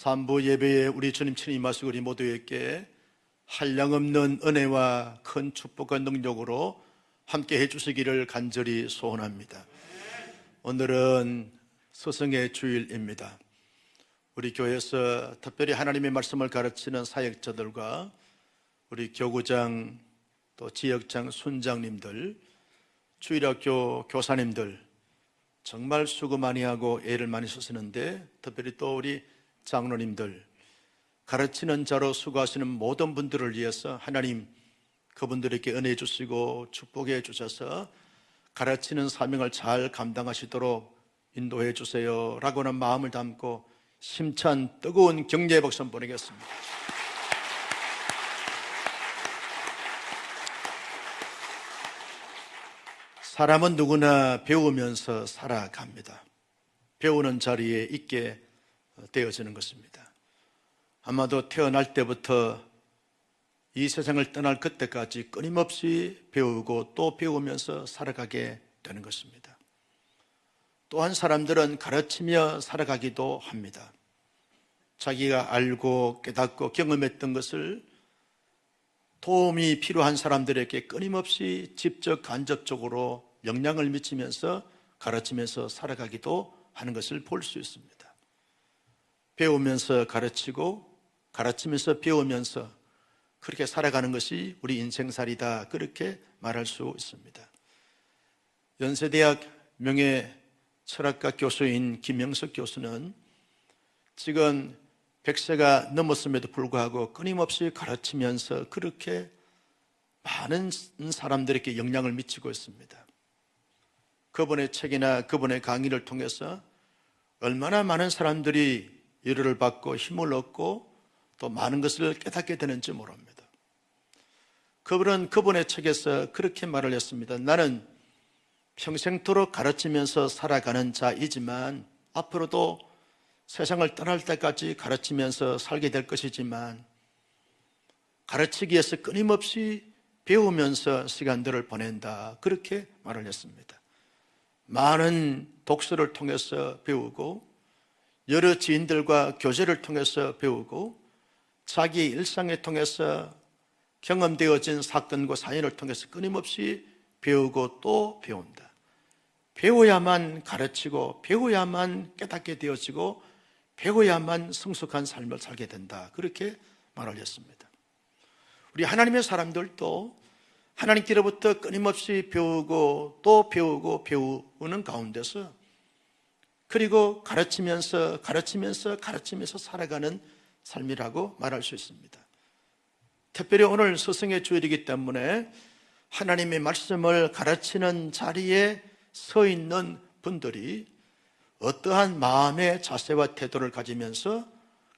3부 예배에 우리 주님 친히 임하시고 우리 모두에게 한량없는 은혜와 큰 축복과 능력으로 함께 해주시기를 간절히 소원합니다. 오늘은 스승의 주일입니다. 우리 교회에서 특별히 하나님의 말씀을 가르치는 사역자들과 우리 교구장 또 지역장 순장님들, 주일학교 교사님들 정말 수고 많이 하고 애를 많이 쓰시는데, 특별히 또 우리 장로님들, 가르치는 자로 수고하시는 모든 분들을 위해서 하나님 그분들에게 은혜 주시고 축복해 주셔서 가르치는 사명을 잘 감당하시도록 인도해 주세요 라고는 마음을 담고 심찬 뜨거운 격려의 박수 보내겠습니다. 사람은 누구나 배우면서 살아갑니다. 배우는 자리에 있게 되어지는 것입니다. 아마도 태어날 때부터 이 세상을 떠날 그때까지 끊임없이 배우고 또 배우면서 살아가게 되는 것입니다. 또한 사람들은 가르치며 살아가기도 합니다. 자기가 알고 깨닫고 경험했던 것을 도움이 필요한 사람들에게 끊임없이 직접 간접적으로 영향을 미치면서 가르치면서 살아가기도 하는 것을 볼 수 있습니다. 배우면서 가르치고 가르치면서 배우면서 그렇게 살아가는 것이 우리 인생살이다, 그렇게 말할 수 있습니다. 연세대학 명예철학과 교수인 김영석 교수는 지금 100세가 넘었음에도 불구하고 끊임없이 가르치면서 그렇게 많은 사람들에게 영향을 미치고 있습니다. 그분의 책이나 그분의 강의를 통해서 얼마나 많은 사람들이 위로를 받고 힘을 얻고 또 많은 것을 깨닫게 되는지 모릅니다. 그분은 그분의 책에서 그렇게 말을 했습니다. 나는 평생토록 가르치면서 살아가는 자이지만 앞으로도 세상을 떠날 때까지 가르치면서 살게 될 것이지만 가르치기 위해서 끊임없이 배우면서 시간들을 보낸다, 그렇게 말을 했습니다. 많은 독서를 통해서 배우고 여러 지인들과 교제를 통해서 배우고 자기 일상을 통해서 경험되어진 사건과 사연을 통해서 끊임없이 배우고 또 배운다. 배워야만 가르치고 배워야만 깨닫게 되어지고 배워야만 성숙한 삶을 살게 된다, 그렇게 말을 했습니다. 우리 하나님의 사람들도 하나님께로부터 끊임없이 배우고 또 배우고 배우는 가운데서 그리고 가르치면서 살아가는 삶이라고 말할 수 있습니다. 특별히 오늘 스승의 주일이기 때문에 하나님의 말씀을 가르치는 자리에 서 있는 분들이 어떠한 마음의 자세와 태도를 가지면서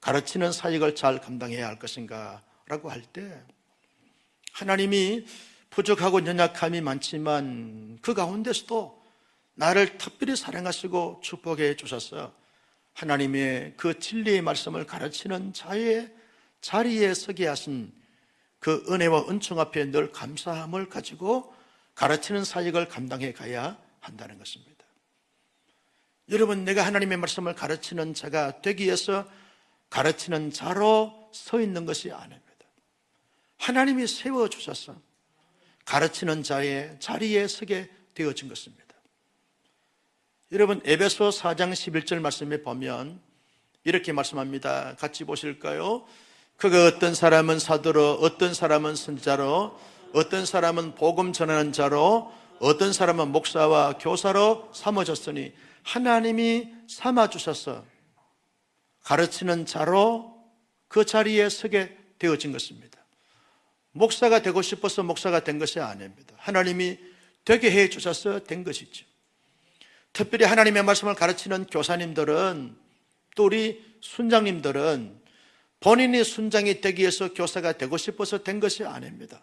가르치는 사역을 잘 감당해야 할 것인가 라고 할 때, 하나님이 부족하고 연약함이 많지만 그 가운데서도 나를 특별히 사랑하시고 축복해 주셔서 하나님의 그 진리의 말씀을 가르치는 자의 자리에 서게 하신 그 은혜와 은총 앞에 늘 감사함을 가지고 가르치는 사역을 감당해 가야 한다는 것입니다. 여러분, 내가 하나님의 말씀을 가르치는 자가 되기 위해서 가르치는 자로 서 있는 것이 아닙니다. 하나님이 세워주셔서 가르치는 자의 자리에 서게 되어진 것입니다. 여러분, 에베소 4장 11절 말씀에 보면 이렇게 말씀합니다. 같이 보실까요? 그가 어떤 사람은 사도로, 어떤 사람은 선지자로, 어떤 사람은 복음 전하는 자로, 어떤 사람은 목사와 교사로 삼아졌으니 하나님이 삼아주셔서 가르치는 자로 그 자리에 서게 되어진 것입니다. 목사가 되고 싶어서 목사가 된 것이 아닙니다. 하나님이 되게 해 주셔서 된 것이죠. 특별히 하나님의 말씀을 가르치는 교사님들은, 또 우리 순장님들은 본인이 순장이 되기 위해서 교사가 되고 싶어서 된 것이 아닙니다.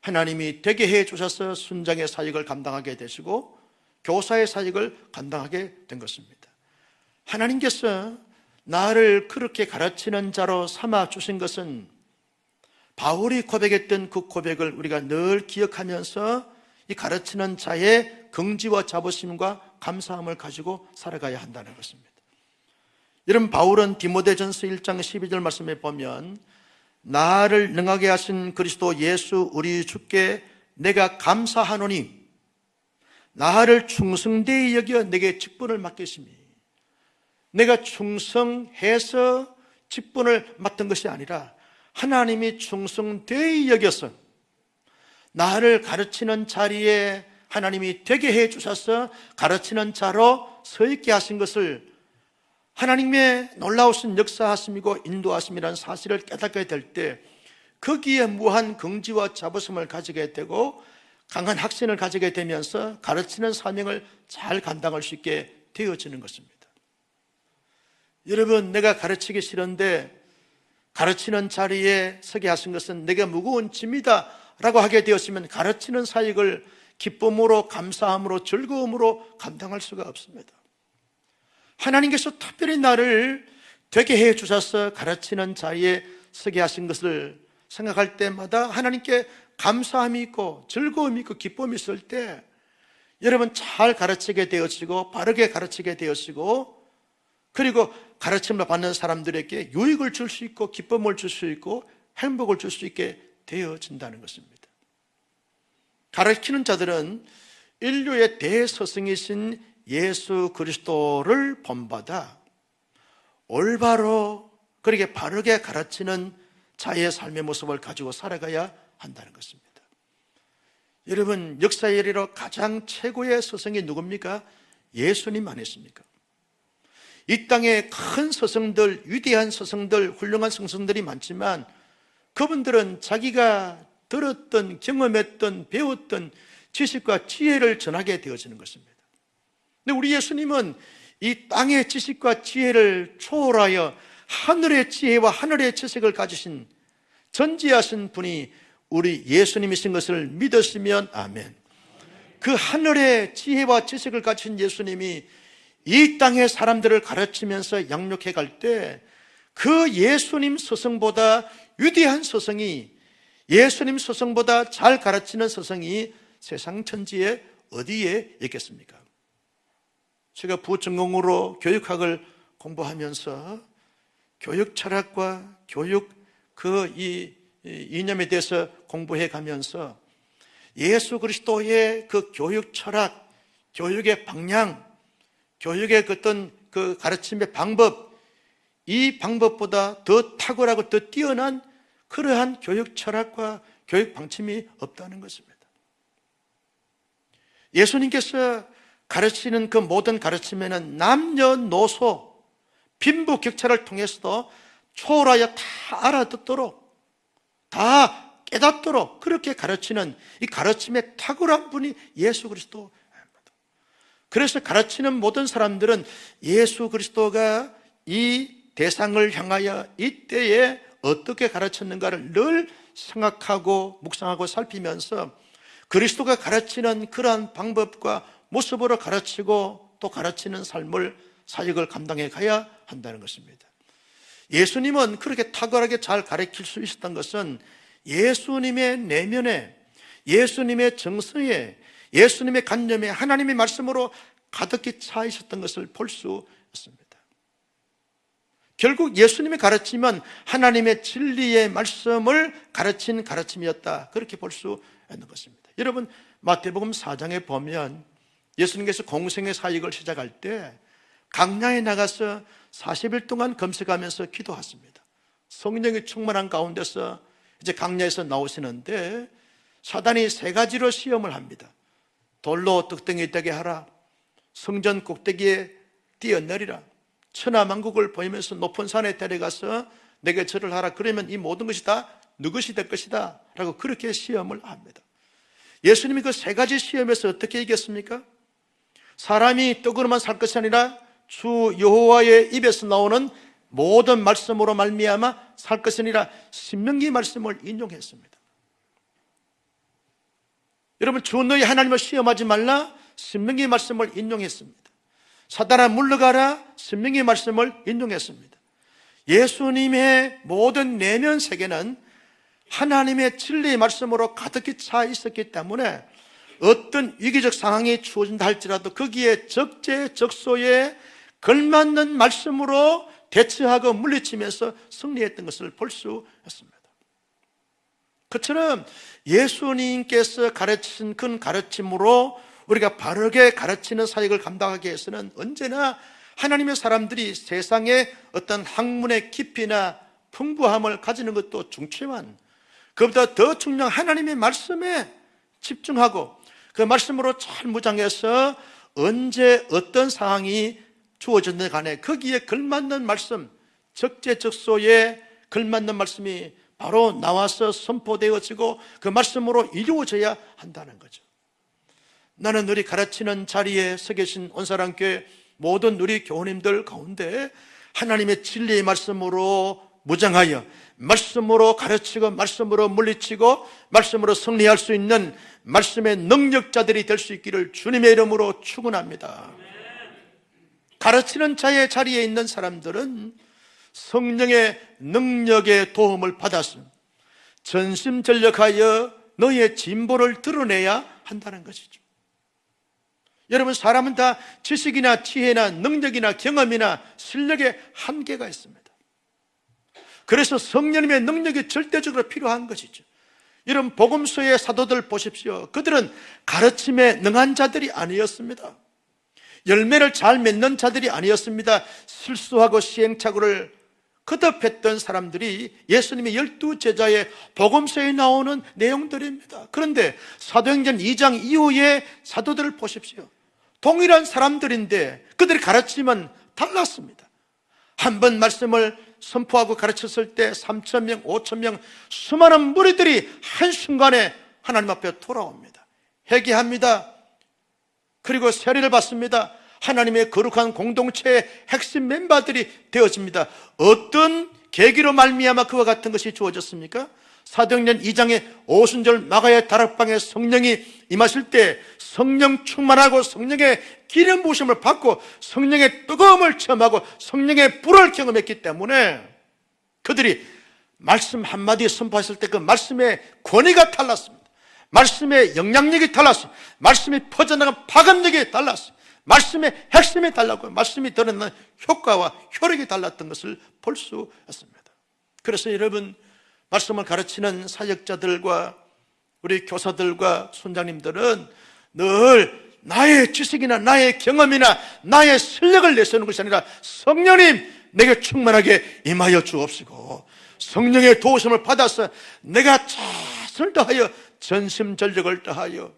하나님이 되게 해 주셔서 순장의 사역을 감당하게 되시고 교사의 사역을 감당하게 된 것입니다. 하나님께서 나를 그렇게 가르치는 자로 삼아 주신 것은 바울이 고백했던 그 고백을 우리가 늘 기억하면서 이 가르치는 자의 긍지와 자부심과 감사함을 가지고 살아가야 한다는 것입니다. 여러분, 바울은 디모데전서 1장 12절 말씀에 보면 나를 능하게 하신 그리스도 예수 우리 주께 내가 감사하노니 나를 충성되이 여겨 내게 직분을 맡겼으니, 내가 충성해서 직분을 맡은 것이 아니라 하나님이 충성되이 여겨서 나를 가르치는 자리에 하나님이 되게 해 주셔서 가르치는 자로 서 있게 하신 것을 하나님의 놀라우신 역사하심이고 인도하심이라는 사실을 깨닫게 될 때 거기에 무한 긍지와 자부심을 가지게 되고 강한 확신을 가지게 되면서 가르치는 사명을 잘 감당할 수 있게 되어지는 것입니다. 여러분, 내가 가르치기 싫은데 가르치는 자리에 서게 하신 것은 내게 무거운 짐이다 라고 하게 되었으면 가르치는 사역을 기쁨으로, 감사함으로, 즐거움으로 감당할 수가 없습니다. 하나님께서 특별히 나를 되게 해 주셔서 가르치는 자리에 서게 하신 것을 생각할 때마다 하나님께 감사함이 있고 즐거움이 있고 기쁨이 있을 때 여러분, 잘 가르치게 되어지고 바르게 가르치게 되어지고 그리고 가르침을 받는 사람들에게 유익을 줄 수 있고 기쁨을 줄 수 있고 행복을 줄 수 있게 되어진다는 것입니다. 가르치는 자들은 인류의 대스승이신 예수 그리스도를 본받아 올바로 그렇게 바르게 가르치는 자의 삶의 모습을 가지고 살아가야 한다는 것입니다. 여러분, 역사의 이래로 가장 최고의 스승이 누굽니까? 예수님 아니십니까? 이 땅에 큰 스승들, 위대한 스승들, 훌륭한 스승들이 많지만 그분들은 자기가 들었던, 경험했던, 배웠던 지식과 지혜를 전하게 되어지는 것입니다. 근데 우리 예수님은 이 땅의 지식과 지혜를 초월하여 하늘의 지혜와 하늘의 지식을 가지신 전지하신 분이 우리 예수님이신 것을 믿으시면 아멘. 그 하늘의 지혜와 지식을 가진 예수님이 이 땅의 사람들을 가르치면서 양육해 갈 때 그 예수님 스승보다 위대한 스승이, 예수님 스승보다 잘 가르치는 스승이 세상 천지에 어디에 있겠습니까? 제가 부전공으로 교육학을 공부하면서 교육 철학과 교육 이 이념에 대해서 공부해 가면서 예수 그리스도의 그 교육 철학, 교육의 방향, 교육의 어떤 그 가르침의 방법, 이 방법보다 더 탁월하고 더 뛰어난 그러한 교육 철학과 교육 방침이 없다는 것입니다. 예수님께서 가르치는 그 모든 가르침에는 남녀노소, 빈부격차를 통해서도 초월하여 다 알아듣도록, 다 깨닫도록 그렇게 가르치는 이 가르침의 탁월한 분이 예수 그리스도. 그래서 가르치는 모든 사람들은 예수 그리스도가 이 대상을 향하여 이때에 어떻게 가르쳤는가를 늘 생각하고 묵상하고 살피면서 그리스도가 가르치는 그러한 방법과 모습으로 가르치고 또 가르치는 삶을, 사역을 감당해 가야 한다는 것입니다. 예수님은 그렇게 탁월하게 잘 가르칠 수 있었던 것은 예수님의 내면에, 예수님의 정서에, 예수님의 관념에 하나님의 말씀으로 가득히 차 있었던 것을 볼 수 있습니다. 결국 예수님의 가르침은 하나님의 진리의 말씀을 가르친 가르침이었다, 그렇게 볼 수 있는 것입니다. 여러분, 마태복음 4장에 보면 예수님께서 공생의 사역을 시작할 때 강야에 나가서 40일 동안 금식하면서 기도하십니다. 성령이 충만한 가운데서 이제 강야에서 나오시는데 사단이 세 가지로 시험을 합니다. 돌로 떡덩이 되게 하라, 성전 꼭대기에 뛰어내리라, 천하만국을 보이면서 높은 산에 데려가서 내게 절을 하라, 그러면 이 모든 것이 다 너 것이 될 것이다 라고 그렇게 시험을 합니다. 예수님이 그 세 가지 시험에서 어떻게 이겼습니까? 사람이 떡으로만 살 것이 아니라 주 여호와의 입에서 나오는 모든 말씀으로 말미암아 살 것이 아니라 신명기 말씀을 인용했습니다. 여러분, 주 너희 하나님을 시험하지 말라, 신명기 말씀을 인용했습니다. 사단아 물러가라, 신명기 말씀을 인용했습니다. 예수님의 모든 내면 세계는 하나님의 진리의 말씀으로 가득히 차 있었기 때문에 어떤 위기적 상황이 주어진다 할지라도 거기에 적재적소에 걸맞는 말씀으로 대처하고 물리치면서 승리했던 것을 볼 수 있습니다. 그처럼 예수님께서 가르친 그 가르침으로 우리가 바르게 가르치는 사역을 감당하기 위해서는 언제나 하나님의 사람들이 세상의 어떤 학문의 깊이나 풍부함을 가지는 것도 중요하지만 그보다 더 중요한 하나님의 말씀에 집중하고 그 말씀으로 잘 무장해서 언제 어떤 상황이 주어졌든 간에 거기에 걸맞는 말씀, 적재적소에 걸맞는 말씀이 바로 나와서 선포되어지고 그 말씀으로 이루어져야 한다는 거죠. 나는 우리 가르치는 자리에 서 계신 온사랑교회 모든 우리 교우님들 가운데 하나님의 진리의 말씀으로 무장하여 말씀으로 가르치고 말씀으로 물리치고 말씀으로 승리할 수 있는 말씀의 능력자들이 될 수 있기를 주님의 이름으로 축원합니다. 가르치는 자의 자리에 있는 사람들은 성령의 능력의 도움을 받아서 전심전력하여 너의 진보를 드러내야 한다는 것이죠. 여러분, 사람은 다 지식이나 지혜나 능력이나 경험이나 실력에 한계가 있습니다. 그래서 성령님의 능력이 절대적으로 필요한 것이죠. 이런 복음서의 사도들 보십시오. 그들은 가르침에 능한 자들이 아니었습니다. 열매를 잘 맺는 자들이 아니었습니다. 실수하고 시행착오를 거듭했던 사람들이 예수님의 12제자의 복음서에 나오는 내용들입니다. 그런데 사도행전 2장 이후의 사도들을 보십시오. 동일한 사람들인데 그들의 가르침은 달랐습니다. 한 번 말씀을 선포하고 가르쳤을 때 3,000명, 5,000명 수많은 무리들이 한순간에 하나님 앞에 돌아옵니다. 회개합니다. 그리고 세례를 받습니다. 하나님의 거룩한 공동체의 핵심 멤버들이 되어집니다. 어떤 계기로 말미암아 그와 같은 것이 주어졌습니까? 사도행전 2장의 오순절 마가의 다락방에 성령이 임하실 때 성령 충만하고 성령의 기름 부으심을 받고 성령의 뜨거움을 체험하고 성령의 불을 경험했기 때문에 그들이 말씀 한마디 선포했을 때 그 말씀의 권위가 달랐습니다. 말씀의 영향력이 달랐어요. 말씀이 퍼져나간 파급력이 달랐어요. 말씀의 핵심이 달랐고 말씀이 드러나는 효과와 효력이 달랐던 것을 볼 수 있습니다. 그래서 여러분, 말씀을 가르치는 사역자들과 우리 교사들과 선장님들은 늘 나의 지식이나 나의 경험이나 나의 실력을 내세우는 것이 아니라 성령님 내게 충만하게 임하여 주옵시고 성령의 도우심을 받아서 내가 최선을 다하여 전심전력을 다하여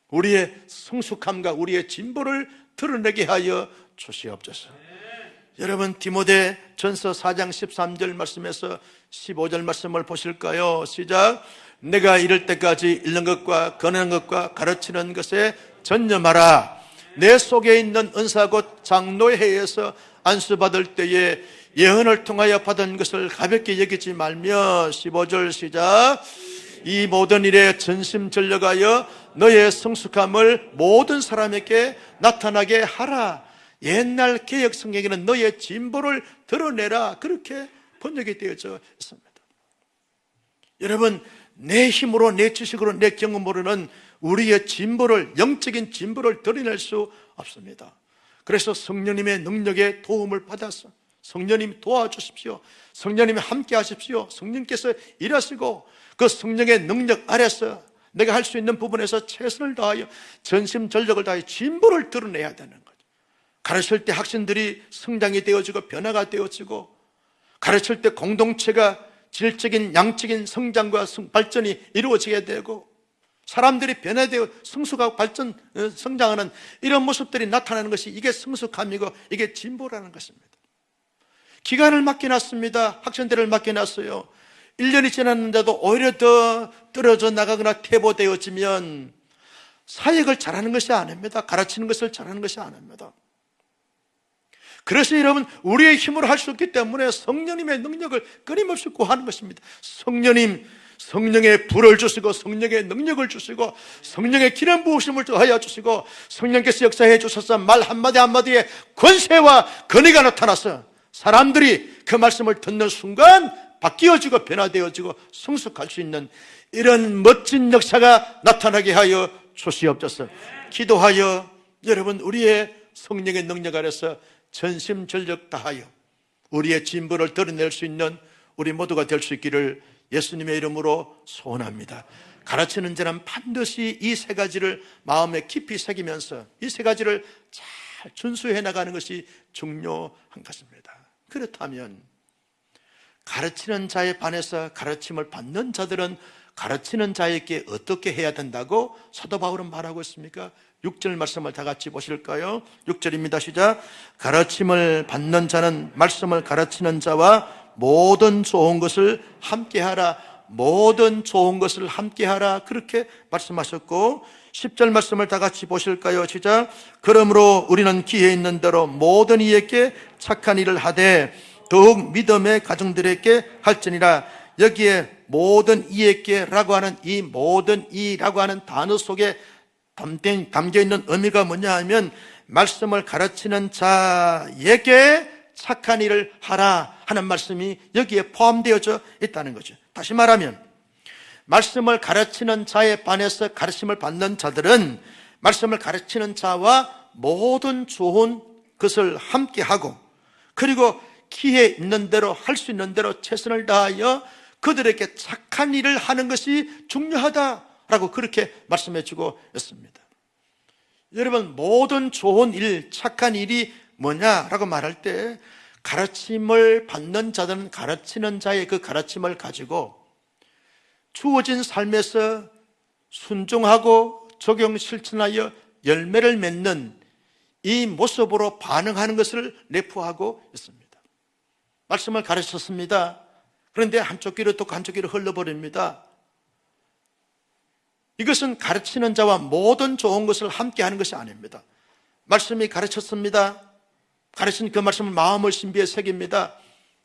우리의 성숙함과 우리의 진보를 드러내게 하여 주시옵소서. 여러분, 디모데 전서 4장 13절 말씀에서 15절 말씀을 보실까요? 시작. 내가 이럴 때까지 읽는 것과 권하는 것과 가르치는 것에 전념하라. 내 속에 있는 은사 곧 장로회에서 안수받을 때에 예언을 통하여 받은 것을 가볍게 여기지 말며 15절 시작. 이 모든 일에 전심전력하여 너의 성숙함을 모든 사람에게 나타나게 하라. 옛날 개역 성경에는 너의 진보를 드러내라, 그렇게 번역이 되어져 있습니다. 여러분, 내 힘으로 내 지식으로 내 경험으로는 우리의 진보를, 영적인 진보를 드러낼 수 없습니다. 그래서 성령님의 능력에 도움을 받아서 성령님 도와주십시오. 성령님이 함께 하십시오. 성령께서 일하시고 그 성령의 능력 아래서 내가 할 수 있는 부분에서 최선을 다하여 전심전력을 다하여 진보를 드러내야 되는 거죠. 가르칠 때 학생들이 성장이 되어지고 변화가 되어지고 가르칠 때 공동체가 질적인 양적인 성장과 발전이 이루어지게 되고 사람들이 변화되어 성숙하고 발전, 성장하는 이런 모습들이 나타나는 것이 이게 성숙함이고 이게 진보라는 것입니다. 기간을 맡겨놨습니다. 학생들을 맡겨놨어요. 1년이 지났는데도 오히려 더 떨어져 나가거나 퇴보되어지면 사역을 잘하는 것이 아닙니다. 가르치는 것을 잘하는 것이 아닙니다. 그래서 여러분, 우리의 힘으로 할 수 없기 때문에 성령님의 능력을 끊임없이 구하는 것입니다. 성령님, 성령의 불을 주시고 성령의 능력을 주시고 성령의 기름 부으심을 더하여 주시고 성령께서 역사해 주셔서 말 한마디 한마디에 권세와 권위가 나타나서 사람들이 그 말씀을 듣는 순간 바뀌어지고 변화되어지고 성숙할 수 있는 이런 멋진 역사가 나타나게 하여 주시옵소서. 기도하여 여러분, 우리의 성령의 능력 아래서 전심전력 다하여 우리의 진보를 드러낼 수 있는 우리 모두가 될 수 있기를 예수님의 이름으로 소원합니다. 가르치는 자는 반드시 이 세 가지를 마음에 깊이 새기면서 이 세 가지를 잘 준수해 나가는 것이 중요한 것입니다. 그렇다면 가르치는 자에 반해서 가르침을 받는 자들은 가르치는 자에게 어떻게 해야 된다고 사도 바울은 말하고 있습니까? 6절 말씀을 다 같이 보실까요? 6절입니다. 시작. 가르침을 받는 자는 말씀을 가르치는 자와 모든 좋은 것을 함께하라. 모든 좋은 것을 함께하라. 그렇게 말씀하셨고 10절 말씀을 다 같이 보실까요? 시작. 그러므로 우리는 기회 있는 대로 모든 이에게 착한 일을 하되 더욱 믿음의 가정들에게 할지니라. 여기에 모든 이에게라고 하는 이 모든 이라고 하는 단어 속에 담겨있는 의미가 뭐냐 하면 말씀을 가르치는 자에게 착한 일을 하라 하는 말씀이 여기에 포함되어져 있다는 거죠. 다시 말하면 말씀을 가르치는 자에 반해서 가르침을 받는 자들은 말씀을 가르치는 자와 모든 좋은 것을 함께하고 그리고 기회 있는 대로 할 수 있는 대로 최선을 다하여 그들에게 착한 일을 하는 것이 중요하다라고 그렇게 말씀해 주고 있습니다. 여러분, 모든 좋은 일, 착한 일이 뭐냐라고 말할 때 가르침을 받는 자들은 가르치는 자의 그 가르침을 가지고 주어진 삶에서 순종하고 적용 실천하여 열매를 맺는 이 모습으로 반응하는 것을 내포하고 있습니다. 말씀을 가르쳤습니다. 그런데 한쪽 귀로 또 한쪽 귀로 흘러버립니다. 이것은 가르치는 자와 모든 좋은 것을 함께 하는 것이 아닙니다. 말씀이 가르쳤습니다. 가르친 그 말씀을 마음을 신비에 새깁니다.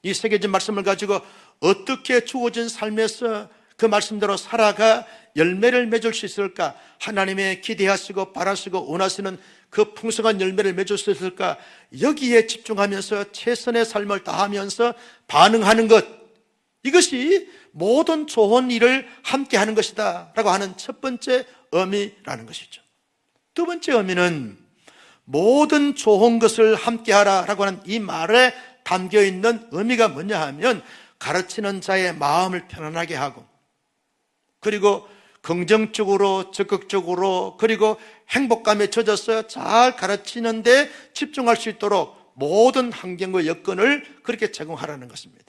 이 새겨진 말씀을 가지고 어떻게 주어진 삶에서 그 말씀대로 살아가 열매를 맺을 수 있을까? 하나님의 기대하시고 바라시고 원하시는 그 풍성한 열매를 맺을 수 있을까? 여기에 집중하면서 최선의 삶을 다하면서 반응하는 것, 이것이 모든 좋은 일을 함께 하는 것이다 라고 하는 첫 번째 의미라는 것이죠. 두 번째 의미는 모든 좋은 것을 함께 하라 라고 하는 이 말에 담겨있는 의미가 뭐냐 하면 가르치는 자의 마음을 편안하게 하고 그리고 긍정적으로 적극적으로 그리고 행복감에 젖어서 잘 가르치는 데 집중할 수 있도록 모든 환경과 여건을 그렇게 제공하라는 것입니다.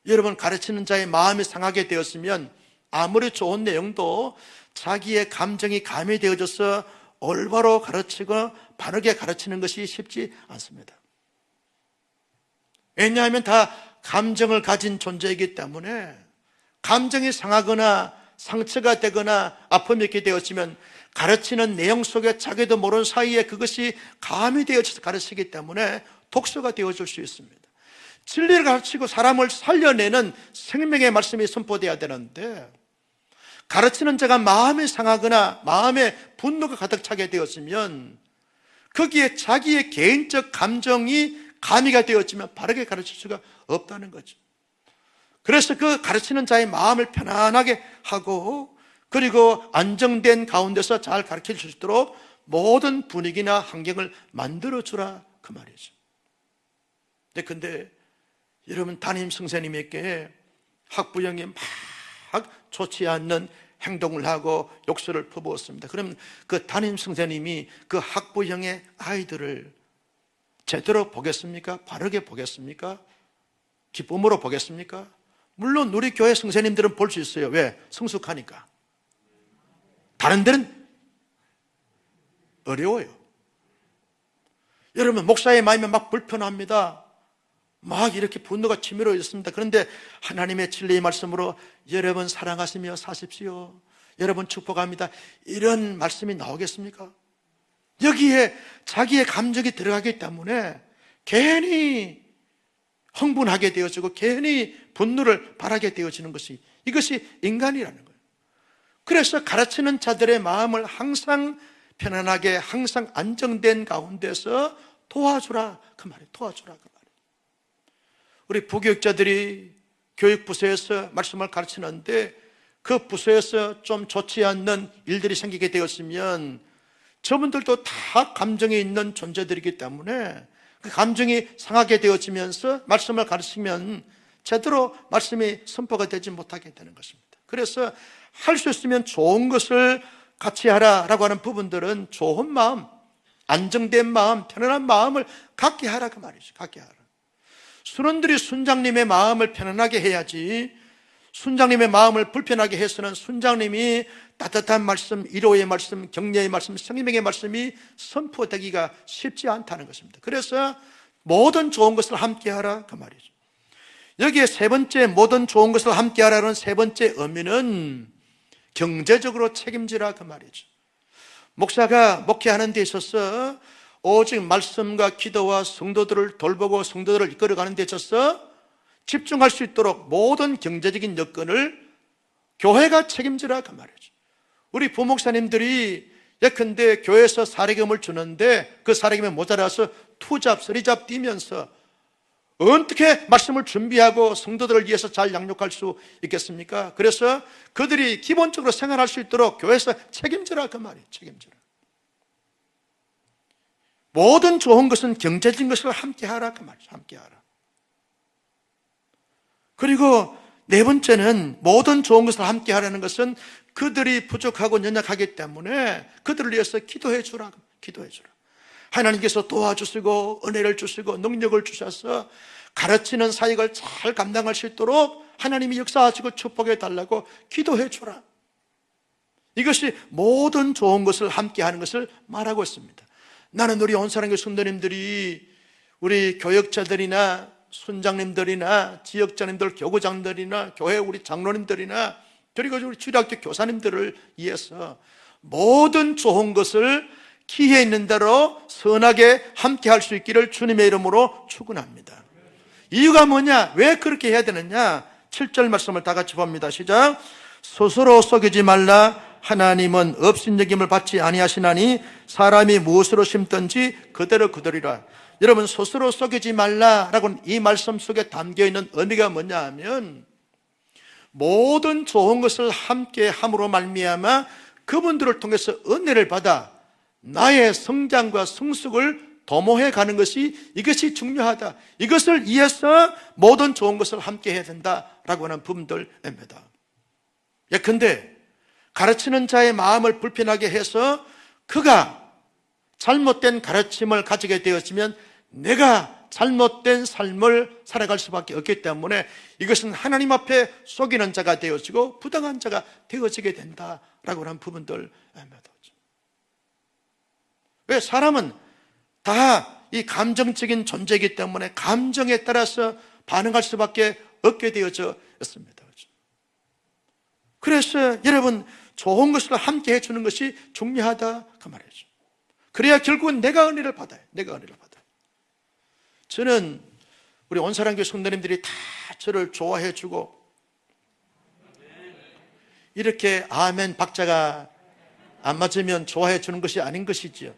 여러분, 가르치는 자의 마음이 상하게 되었으면 아무리 좋은 내용도 자기의 감정이 가미되어져서 올바로 가르치고 바르게 가르치는 것이 쉽지 않습니다. 왜냐하면 다 감정을 가진 존재이기 때문에 감정이 상하거나 상처가 되거나 아픔이 있게 되었으면 가르치는 내용 속에 자기도 모르는 사이에 그것이 가미되어져서 가르치기 때문에 독소가 되어줄 수 있습니다. 진리를 가르치고 사람을 살려내는 생명의 말씀이 선포되어야 되는데 가르치는 자가 마음이 상하거나 마음에 분노가 가득 차게 되었으면 거기에 자기의 개인적 감정이 가미가 되었지만 바르게 가르칠 수가 없다는 거죠. 그래서 그 가르치는 자의 마음을 편안하게 하고 그리고 안정된 가운데서 잘 가르칠 수 있도록 모든 분위기나 환경을 만들어주라 그 말이죠. 근데 여러분, 담임 선생님에게 학부형이 막 좋지 않는 행동을 하고 욕설을 퍼부었습니다. 그러면 그 담임 선생님이 그 학부형의 아이들을 제대로 보겠습니까? 바르게 보겠습니까? 기쁨으로 보겠습니까? 물론 우리 교회 선생님들은 볼 수 있어요. 왜? 성숙하니까. 다른 데는 어려워요. 여러분, 목사의 마음이 막 불편합니다. 막 이렇게 분노가 치밀어 있습니다. 그런데 하나님의 진리의 말씀으로 여러분 사랑하시며 사십시오, 여러분 축복합니다, 이런 말씀이 나오겠습니까? 여기에 자기의 감정이 들어가기 때문에 괜히 흥분하게 되어지고 괜히 분노를 발하게 되어지는 것이 이것이 인간이라는 거예요. 그래서 가르치는 자들의 마음을 항상 편안하게 항상 안정된 가운데서 도와주라 그 말이에요. 도와주라 그 말이에요. 우리 부교육자들이 교육부서에서 말씀을 가르치는데 그 부서에서 좀 좋지 않는 일들이 생기게 되었으면 저분들도 다 감정이 있는 존재들이기 때문에 그 감정이 상하게 되어지면서 말씀을 가르치면 제대로 말씀이 선포가 되지 못하게 되는 것입니다. 그래서 할 수 있으면 좋은 것을 같이 하라라고 하는 부분들은 좋은 마음, 안정된 마음, 편안한 마음을 갖게 하라 그 말이죠. 갖게 하라. 순원들이 순장님의 마음을 편안하게 해야지, 순장님의 마음을 불편하게 해서는 순장님이 따뜻한 말씀, 위로의 말씀, 격려의 말씀, 생명의 말씀이 선포되기가 쉽지 않다는 것입니다. 그래서 모든 좋은 것을 함께 하라 그 말이죠. 여기에 세 번째, 모든 좋은 것을 함께 하라는 세 번째 의미는 경제적으로 책임지라 그 말이죠. 목사가 목회하는 데 있어서 오직 말씀과 기도와 성도들을 돌보고 성도들을 이끌어가는 데 있어서 집중할 수 있도록 모든 경제적인 여건을 교회가 책임지라 그 말이죠. 우리 부목사님들이 예컨대 교회에서 사례금을 주는데 그 사례금이 모자라서 투잡, 쓰리잡 뛰면서 어떻게 말씀을 준비하고 성도들을 위해서 잘 양육할 수 있겠습니까? 그래서 그들이 기본적으로 생활할 수 있도록 교회에서 책임지라 그 말이에요. 책임지라. 모든 좋은 것은 경제적인 것을 함께 하라 그 말이죠. 함께 하라. 그리고 네 번째는 모든 좋은 것을 함께 하라는 것은 그들이 부족하고 연약하기 때문에 그들을 위해서 기도해 주라. 기도해 주라. 하나님께서 도와주시고 은혜를 주시고 능력을 주셔서 가르치는 사역을 잘 감당할 수 있도록 하나님이 역사하시고 축복해 달라고 기도해 주라. 이것이 모든 좋은 것을 함께 하는 것을 말하고 있습니다. 나는 우리 온사랑교회 성도님들이 우리 교역자들이나 순장님들이나 지역장님들, 교구장들이나 교회 우리 장로님들이나 그리고 우리 주일학교 교사님들을 위해서 모든 좋은 것을 기회 있는 대로 선하게 함께 할 수 있기를 주님의 이름으로 축원합니다. 이유가 뭐냐? 왜 그렇게 해야 되느냐? 7절 말씀을 다 같이 봅니다. 시작. 스스로 속이지 말라. 하나님은 업신여김을 받지 아니하시나니 사람이 무엇으로 심든지 그대로 거두리라. 여러분, 스스로 속이지 말라라고는 이 말씀 속에 담겨있는 의미가 뭐냐 하면 모든 좋은 것을 함께 함으로 말미암아 그분들을 통해서 은혜를 받아 나의 성장과 성숙을 도모해 가는 것이 이것이 중요하다. 이것을 위해서 모든 좋은 것을 함께 해야 된다라고 하는 부분들입니다. 예컨대 가르치는 자의 마음을 불편하게 해서 그가 잘못된 가르침을 가지게 되었으면 내가 잘못된 삶을 살아갈 수밖에 없기 때문에 이것은 하나님 앞에 속이는 자가 되어지고 부당한 자가 되어지게 된다라고 하는 부분들입니다. 왜? 사람은 다 이 감정적인 존재이기 때문에 감정에 따라서 반응할 수밖에 없게 되어져 있습니다. 그래서 여러분, 좋은 것을 함께 해주는 것이 중요하다 그 말이죠. 그래야 결국은 내가 은혜를 받아요. 내가 은혜를 받아요. 저는 우리 온사랑교회 성도님들이 다 저를 좋아해 주고 이렇게 아멘 박자가 안 맞으면 좋아해 주는 것이 아닌 것이지요.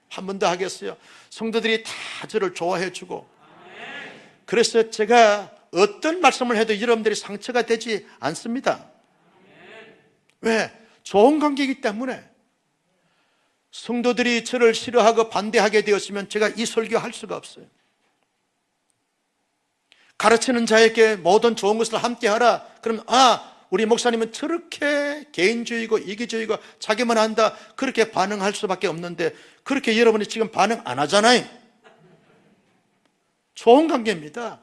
한 번 더 하겠어요. 성도들이 다 저를 좋아해 주고 그래서 제가 어떤 말씀을 해도 여러분들이 상처가 되지 않습니다. 왜? 좋은 관계이기 때문에. 성도들이 저를 싫어하고 반대하게 되었으면 제가 이 설교할 수가 없어요. 가르치는 자에게 모든 좋은 것을 함께 하라. 그러면 우리 목사님은 저렇게 개인주의고 이기주의고 자기만 한다 그렇게 반응할 수밖에 없는데 그렇게 여러분이 지금 반응 안 하잖아요. 좋은 관계입니다.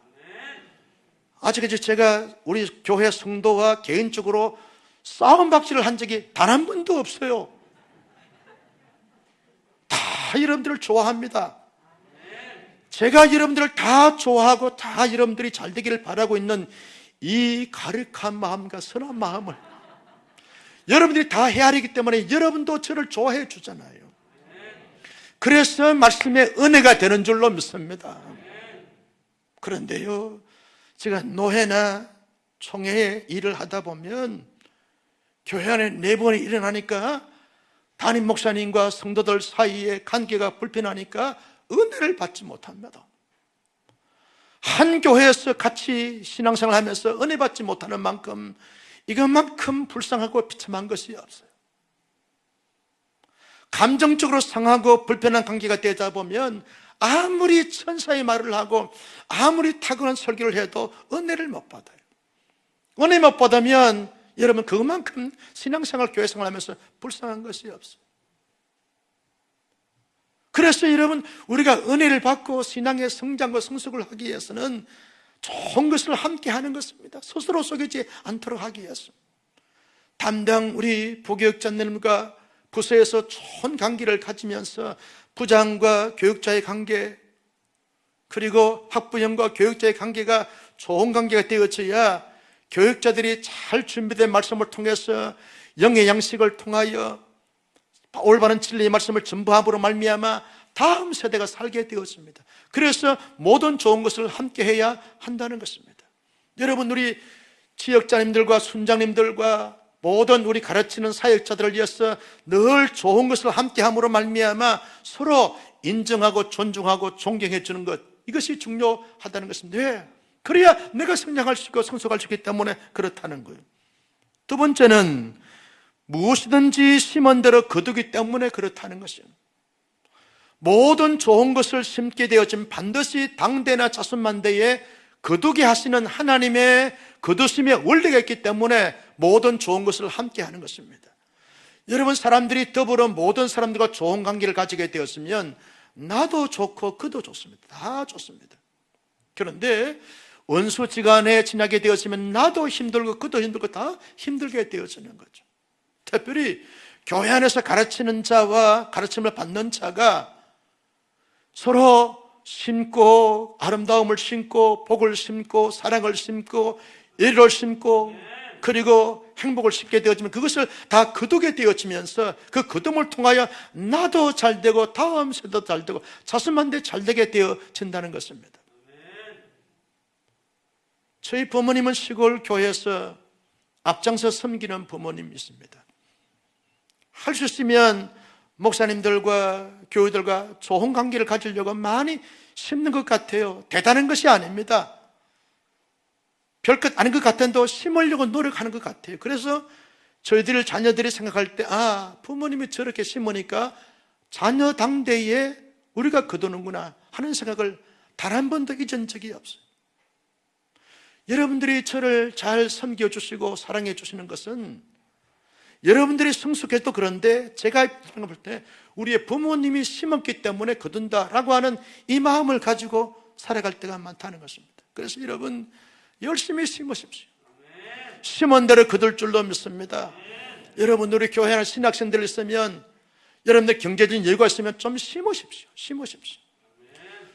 아직까지 제가 우리 교회 성도와 개인적으로 싸움박질을 한 적이 단 한 번도 없어요. 다 여러분들을 좋아합니다. 제가 여러분들을 다 좋아하고 다 여러분들이 잘 되기를 바라고 있는 이 가득한 마음과 선한 마음을 여러분들이 다 헤아리기 때문에 여러분도 저를 좋아해 주잖아요. 그래서 말씀의 은혜가 되는 줄로 믿습니다. 그런데요, 제가 노회나 총회에 일을 하다 보면 교회 안에 내분이 일어나니까 담임 목사님과 성도들 사이에 관계가 불편하니까 은혜를 받지 못합니다. 한 교회에서 같이 신앙생활 하면서 은혜 받지 못하는 만큼 이것만큼 불쌍하고 비참한 것이 없어요. 감정적으로 상하고 불편한 관계가 되다 보면 아무리 천사의 말을 하고 아무리 탁월한 설교를 해도 은혜를 못 받아요. 은혜 못 받으면 여러분 그만큼 신앙생활, 교회생활 하면서 불쌍한 것이 없어요. 그래서 여러분 우리가 은혜를 받고 신앙의 성장과 성숙을 하기 위해서는 좋은 것을 함께 하는 것입니다. 스스로 속이지 않도록 하기 위해서 담당 우리 부교육자님과 부서에서 좋은 관계를 가지면서 부장과 교육자의 관계, 그리고 학부형과 교육자의 관계가 좋은 관계가 되어져야 교육자들이 잘 준비된 말씀을 통해서 영의 양식을 통하여 올바른 진리의 말씀을 전부함으로 말미암아 다음 세대가 살게 되었습니다. 그래서 모든 좋은 것을 함께 해야 한다는 것입니다. 여러분 우리 지역장님들과 순장님들과 모든 우리 가르치는 사역자들을 위해서 늘 좋은 것을 함께 함으로 말미암아 서로 인정하고 존중하고 존경해 주는 것, 이것이 중요하다는 것입니다. 왜? 그래야 내가 성장할 수 있고 성숙할 수 있기 때문에 그렇다는 거예요. 두 번째는 무엇이든지 심은 대로 거두기 때문에 그렇다는 것이에요. 모든 좋은 것을 심게 되어지면 반드시 당대나 자손만대에 거두게 하시는 하나님의 거두심의 원리가 있기 때문에 모든 좋은 것을 함께 하는 것입니다. 여러분 사람들이 더불어 모든 사람들과 좋은 관계를 가지게 되었으면 나도 좋고 그도 좋습니다. 다 좋습니다. 그런데 원수지간에 지나게 되었으면 나도 힘들고 그도 힘들고 다 힘들게 되어지는 거죠. 특별히 교회 안에서 가르치는 자와 가르침을 받는 자가 서로 심고 아름다움을 심고 복을 심고 사랑을 심고 예를 심고 그리고 행복을 심게 되어지면 그것을 다 거두게 되어지면서 그 거둠을 통하여 나도 잘 되고 다음 세대도 잘 되고 자손만대 잘 되게 되어진다는 것입니다. 저희 부모님은 시골 교회에서 앞장서 섬기는 부모님이 있습니다. 할 수 있으면 목사님들과 교회들과 좋은 관계를 가지려고 많이 심는 것 같아요. 대단한 것이 아닙니다. 별것 아닌 것 같은데 심으려고 노력하는 것 같아요. 그래서 저희들 자녀들이 생각할 때 부모님이 저렇게 심으니까 자녀 당대에 우리가 거두는구나 하는 생각을 단 한 번도 잊은 적이 없어요. 여러분들이 저를 잘 섬겨주시고 사랑해 주시는 것은 여러분들이 성숙해도 그런데 제가 생각할 때 우리의 부모님이 심었기 때문에 거둔다라고 하는 이 마음을 가지고 살아갈 때가 많다는 것입니다. 그래서 여러분 열심히 심으십시오. 심은 대로 거둘 줄로 믿습니다. 여러분 우리 교회 안에 신학생들 있으면 여러분들 경제적인 여유가 있으면 좀 심으십시오.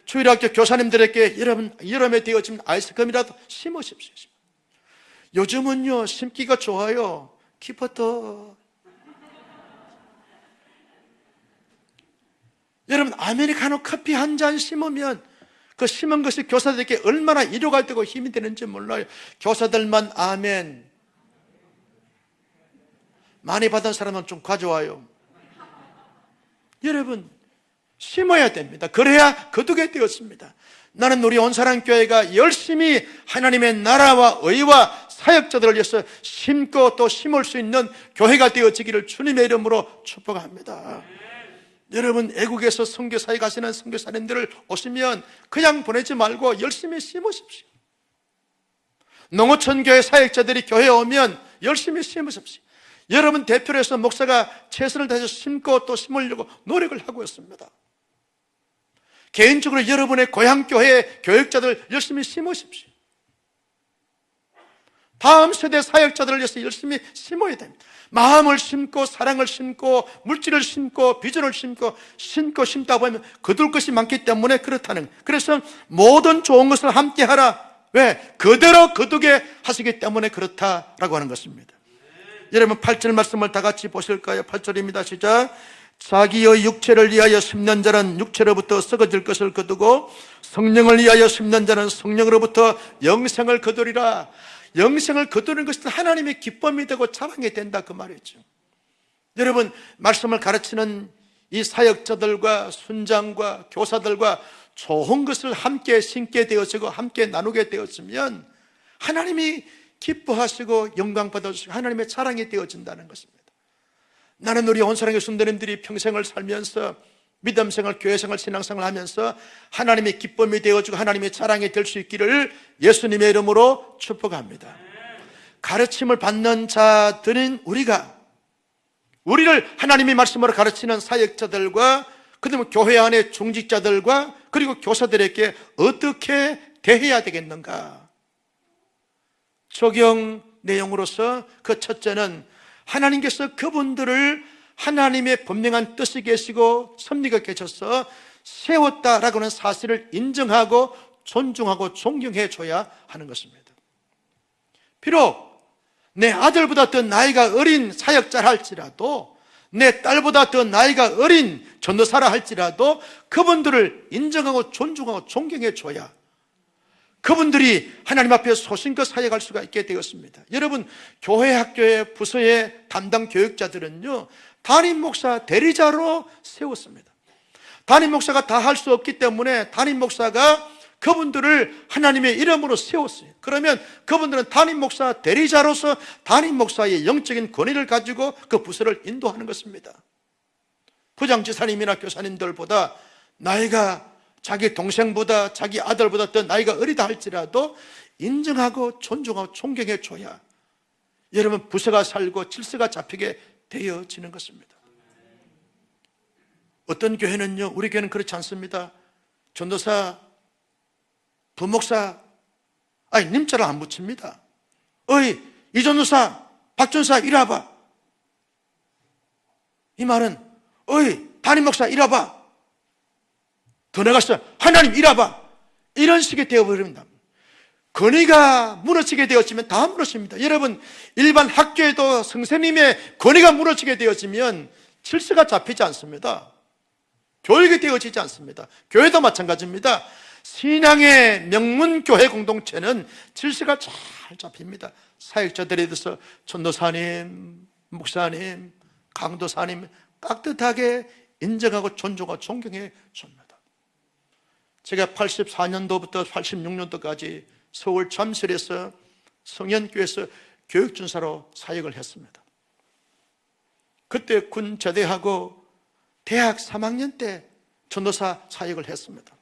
주일학교 교사님들에게 여름에 되어지면 아이스크림이라도 심으십시오. 요즘은요 심기가 좋아요. 키퍼터. 여러분 아메리카노 커피 한 잔 심으면 그 심은 것이 교사들에게 얼마나 위로가 되고 힘이 되는지 몰라요. 교사들만 아멘. 많이 받은 사람은 좀 가져와요. 여러분 심어야 됩니다. 그래야 거두게 되었습니다. 나는 우리 온사랑교회가 열심히 하나님의 나라와 의와 사역자들을 위해서 심고 또 심을 수 있는 교회가 되어지기를 주님의 이름으로 축복합니다. 여러분 애국에서 선교사에 가시는 선교사님들을 오시면 그냥 보내지 말고 열심히 심으십시오. 농어촌교회 사역자들이 교회에 오면 열심히 심으십시오. 여러분 대표로 해서 목사가 최선을 다해서 심고 또 심으려고 노력을 하고 있습니다. 개인적으로 여러분의 고향교회 교육자들 열심히 심으십시오. 다음 세대 사역자들을 위해서 열심히 심어야 됩니다. 마음을 심고 사랑을 심고 물질을 심고 비전을 심고 심다 보면 거둘 것이 많기 때문에 그렇다는 거예요. 그래서 모든 좋은 것을 함께 하라. 왜? 그대로 거두게 하시기 때문에 그렇다라고 하는 것입니다. 여러분 8절 말씀을 다 같이 보실까요? 8절입니다. 시작. 자기의 육체를 위하여 심는 자는 육체로부터 썩어질 것을 거두고 성령을 위하여 심는 자는 성령으로부터 영생을 거두리라. 영생을 거두는 것은 하나님의 기쁨이 되고 자랑이 된다 그 말이죠. 여러분 말씀을 가르치는 이 사역자들과 순장과 교사들과 좋은 것을 함께 심게 되어지고 함께 나누게 되었으면 하나님이 기뻐하시고 영광 받아주시고 하나님의 자랑이 되어진다는 것입니다. 나는 우리 온사랑의 순대님들이 평생을 살면서 믿음생활, 교회생활, 신앙생활 하면서 하나님의 기쁨이 되어주고 하나님의 자랑이 될 수 있기를 예수님의 이름으로 축복합니다. 가르침을 받는 자들인 우리를 하나님의 말씀으로 가르치는 사역자들과 그다음에 교회 안의 중직자들과 그리고 교사들에게 어떻게 대해야 되겠는가? 적용 내용으로서 그 첫째는 하나님께서 그분들을 하나님의 분명한 뜻이 계시고 섭리가 계셔서 세웠다라고 하는 사실을 인정하고 존중하고 존경해 줘야 하는 것입니다. 비록 내 아들보다 더 나이가 어린 사역자라 할지라도, 내 딸보다 더 나이가 어린 전도사라 할지라도 그분들을 인정하고 존중하고 존경해 줘야 그분들이 하나님 앞에 소신껏 사역할 수가 있게 되었습니다. 여러분, 교회, 학교의 부서의 담당 교육자들은요, 담임 목사 대리자로 세웠습니다. 담임 목사가 다 할 수 없기 때문에 담임 목사가 그분들을 하나님의 이름으로 세웠어요. 그러면 그분들은 담임 목사 대리자로서 담임 목사의 영적인 권위를 가지고 그 부서를 인도하는 것입니다. 부장지사님이나 교사님들보다 나이가 자기 동생보다 자기 아들보다 더 나이가 어리다 할지라도 인정하고 존중하고 존경해 줘야 여러분 부서가 살고 질서가 잡히게 되어지는 것입니다. 어떤 교회는요, 우리 교회는 그렇지 않습니다. 전도사, 부목사, 님자를 안 붙입니다. 어이, 이 전도사, 박 전도사 이리 와봐. 이 말은 어이, 담임 목사 이리 와봐. 더 나가서 하나님 이리 와봐. 이런 식이 되어버립니다. 권위가 무너지게 되었지면 다 무너집니다. 여러분, 일반 학교에도 선생님의 권위가 무너지게 되어지면 질서가 잡히지 않습니다. 교육이 되어지지 않습니다. 교회도 마찬가지입니다. 신앙의 명문 교회 공동체는 질서가 잘 잡힙니다. 사역자들에 대해서 전도사님, 목사님, 강도사님 깍듯하게 인정하고 존중하고 존경해 줍니다. 제가 84년도부터 86년도까지 서울 잠실에서 성현교회에서 교육준사로 사역을 했습니다. 그때 군 제대하고 대학 3학년 때 전도사 사역을 했습니다.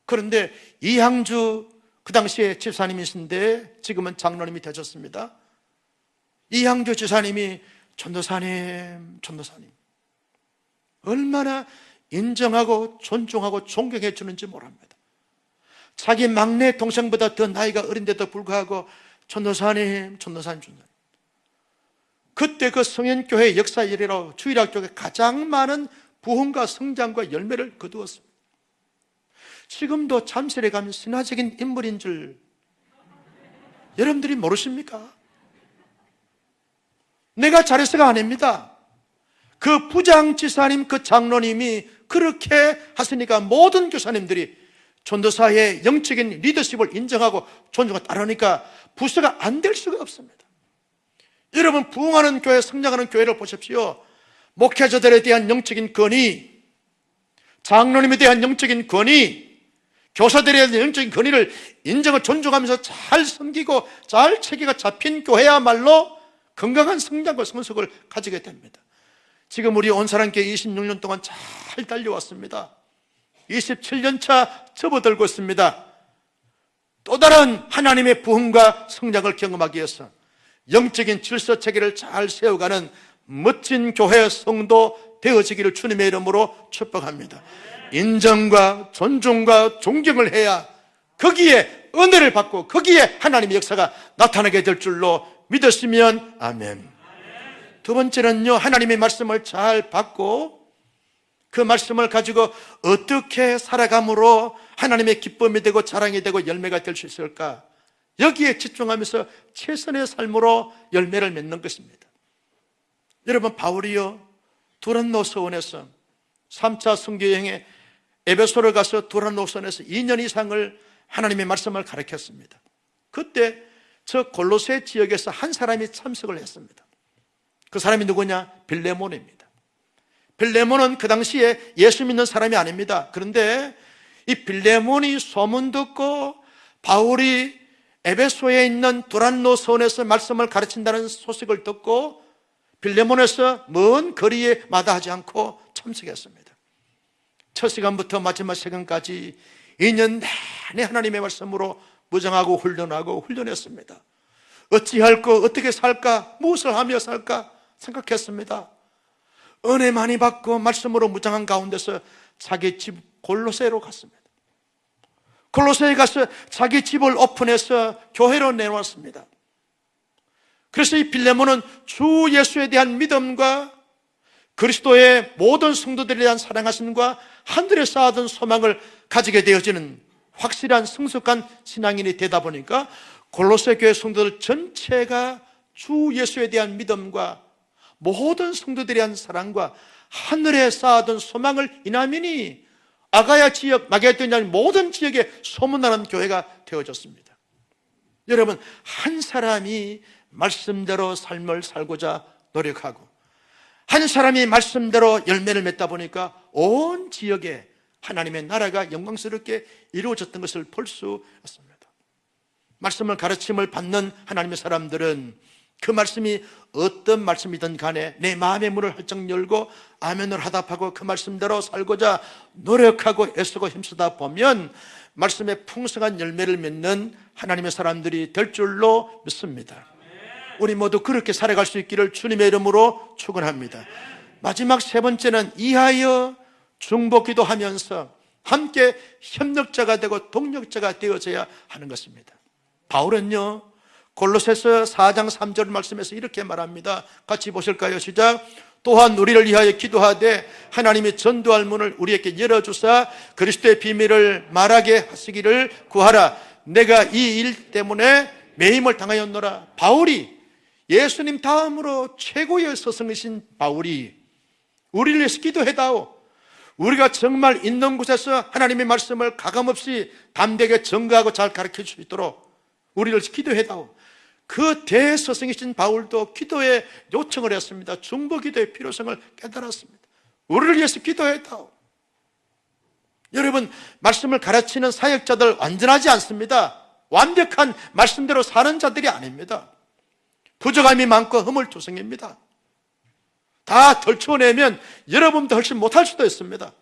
그런데 이항주 그 당시에 집사님이신데 지금은 장로님이 되셨습니다. 이항주 지사님이 전도사님 얼마나 인정하고 존중하고 존경해 주는지 모릅니다. 자기 막내 동생보다 더 나이가 어린데도 불구하고 전도사님. 그때 그 성현교회 역사 이래로 주일학교에 가장 많은 부흥과 성장과 열매를 거두었습니다. 지금도 잠실에 가면 신화적인 인물인 줄 여러분들이 모르십니까? 내가 잘해서가 아닙니다. 그 부장지사님, 그 장로님이 그렇게 하시니까 모든 교사님들이 전도사의 영적인 리더십을 인정하고 존중하고 따르니까 부서가 안 될 수가 없습니다. 여러분, 부흥하는 교회, 성장하는 교회를 보십시오. 목회자들에 대한 영적인 권위, 장로님에 대한 영적인 권위, 교사들에 대한 영적인 권위를 인정하고 존중하면서 잘 섬기고 잘 체계가 잡힌 교회야말로 건강한 성장과 성숙을 가지게 됩니다. 지금 우리 온사랑교회 26년 동안 잘 달려왔습니다. 27년 차 접어들고 있습니다. 또 다른 하나님의 부흥과 성장을 경험하기 위해서 영적인 질서 체계를 잘 세워가는 멋진 교회 성도 되어지기를 주님의 이름으로 축복합니다. 인정과 존중과 존경을 해야 거기에 은혜를 받고 거기에 하나님의 역사가 나타나게 될 줄로 믿으시면 아멘. 두 번째는요, 하나님의 말씀을 잘 받고 그 말씀을 가지고 어떻게 살아감으로 하나님의 기쁨이 되고 자랑이 되고 열매가 될 수 있을까? 여기에 집중하면서 최선의 삶으로 열매를 맺는 것입니다. 여러분, 바울이요, 두란노 서원에서 3차 선교여행에 에베소를 가서 두란노 서원에서 2년 이상을 하나님의 말씀을 가르쳤습니다. 그때 저 골로새 지역에서 한 사람이 참석을 했습니다. 그 사람이 누구냐? 빌레몬입니다. 빌레몬은 그 당시에 예수 믿는 사람이 아닙니다. 그런데 이 빌레몬이 소문 듣고 바울이 에베소에 있는 두란노 서원에서 말씀을 가르친다는 소식을 듣고 빌레몬에서 먼 거리에 마다하지 않고 참석했습니다. 첫 시간부터 마지막 시간까지 2년 내내 하나님의 말씀으로 무장하고 훈련했습니다. 어찌할까, 어떻게 살까, 무엇을 하며 살까 생각했습니다. 은혜 많이 받고 말씀으로 무장한 가운데서 자기 집 골로새로 갔습니다. 골로새에 가서 자기 집을 오픈해서 교회로 내놓았습니다. 그래서 이 빌레몬은 주 예수에 대한 믿음과 그리스도의 모든 성도들에 대한 사랑하심과 하늘에 쌓아둔 소망을 가지게 되어지는 확실한 성숙한 신앙인이 되다 보니까 골로새 교회 성도들 전체가 주 예수에 대한 믿음과 모든 성도들에 대한 사랑과 하늘에 쌓아둔 소망을 인하면이 아가야 지역, 마게도냐 모든 지역에 소문나는 교회가 되어졌습니다. 여러분, 한 사람이 말씀대로 삶을 살고자 노력하고 한 사람이 말씀대로 열매를 맺다 보니까 온 지역에 하나님의 나라가 영광스럽게 이루어졌던 것을 볼 수 있습니다. 말씀을 가르침을 받는 하나님의 사람들은 그 말씀이 어떤 말씀이든 간에 내 마음의 문을 활짝 열고 아멘을 하답하고 그 말씀대로 살고자 노력하고 애쓰고 힘쓰다 보면 말씀의 풍성한 열매를 맺는 하나님의 사람들이 될 줄로 믿습니다. 우리 모두 그렇게 살아갈 수 있기를 주님의 이름으로 축원합니다. 마지막 세 번째는 이하여 중보기도 하면서 함께 협력자가 되고 동력자가 되어져야 하는 것입니다. 바울은요, 골로새서 4장 3절 말씀에서 이렇게 말합니다. 같이 보실까요? 시작. 또한 우리를 위하여 기도하되 하나님이 전도할 문을 우리에게 열어주사 그리스도의 비밀을 말하게 하시기를 구하라. 내가 이 일 때문에 매임을 당하였노라. 바울이, 예수님 다음으로 최고의 스승이신 바울이 우리를 위해서 기도해다오. 우리가 정말 있는 곳에서 하나님의 말씀을 가감없이 담대하게 증거하고 잘 가르칠 수 있도록 우리를 기도해다오. 그 대스승이신 바울도 기도에 요청을 했습니다. 중보기도의 필요성을 깨달았습니다. 우리를 위해서 기도해다오. 여러분, 말씀을 가르치는 사역자들 완전하지 않습니다. 완벽한 말씀대로 사는 자들이 아닙니다. 부족함이 많고 허물투성입니다. 다 덜쳐내면 여러분도 훨씬 못할 수도 있습니다.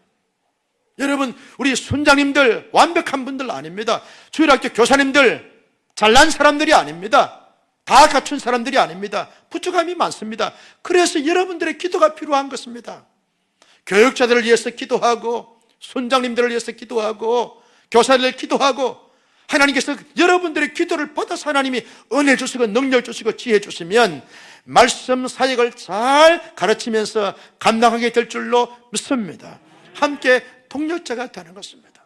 여러분, 우리 순장님들 완벽한 분들 아닙니다. 주일학교 교사님들 잘난 사람들이 아닙니다. 다 갖춘 사람들이 아닙니다. 부족함이 많습니다. 그래서 여러분들의 기도가 필요한 것입니다. 교육자들을 위해서 기도하고 순장님들을 위해서 기도하고 교사들을 기도하고 하나님께서 여러분들의 기도를 받아서 하나님이 은혜 주시고 능력 주시고 지혜 주시면 말씀 사역을 잘 가르치면서 감당하게 될 줄로 믿습니다. 함께 동력자가 되는 것입니다.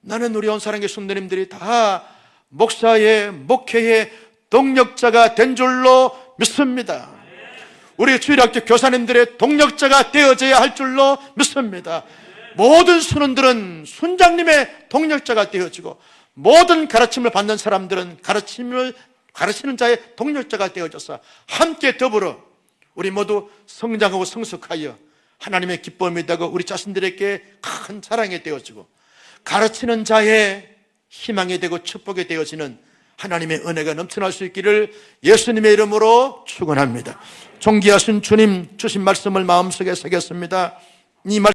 나는 우리 온사랑의 성도님들이 다 목사의 목회의 동력자가 된 줄로 믿습니다. 우리 주일학교 교사님들의 동력자가 되어져야 할 줄로 믿습니다. 모든 순원들은 순장님의 동력자가 되어지고 모든 가르침을 받는 사람들은 가르치는 자의 동력자가 되어져서 함께 더불어 우리 모두 성장하고 성숙하여 하나님의 기쁨이 되고 우리 자신들에게 큰 사랑이 되어지고 가르치는 자의 희망이 되고 축복이 되어지는 하나님의 은혜가 넘쳐날 수 있기를 예수님의 이름으로 축원합니다. 존귀하신 주님 주신 말씀을 마음속에 새겼습니다. 이 말씀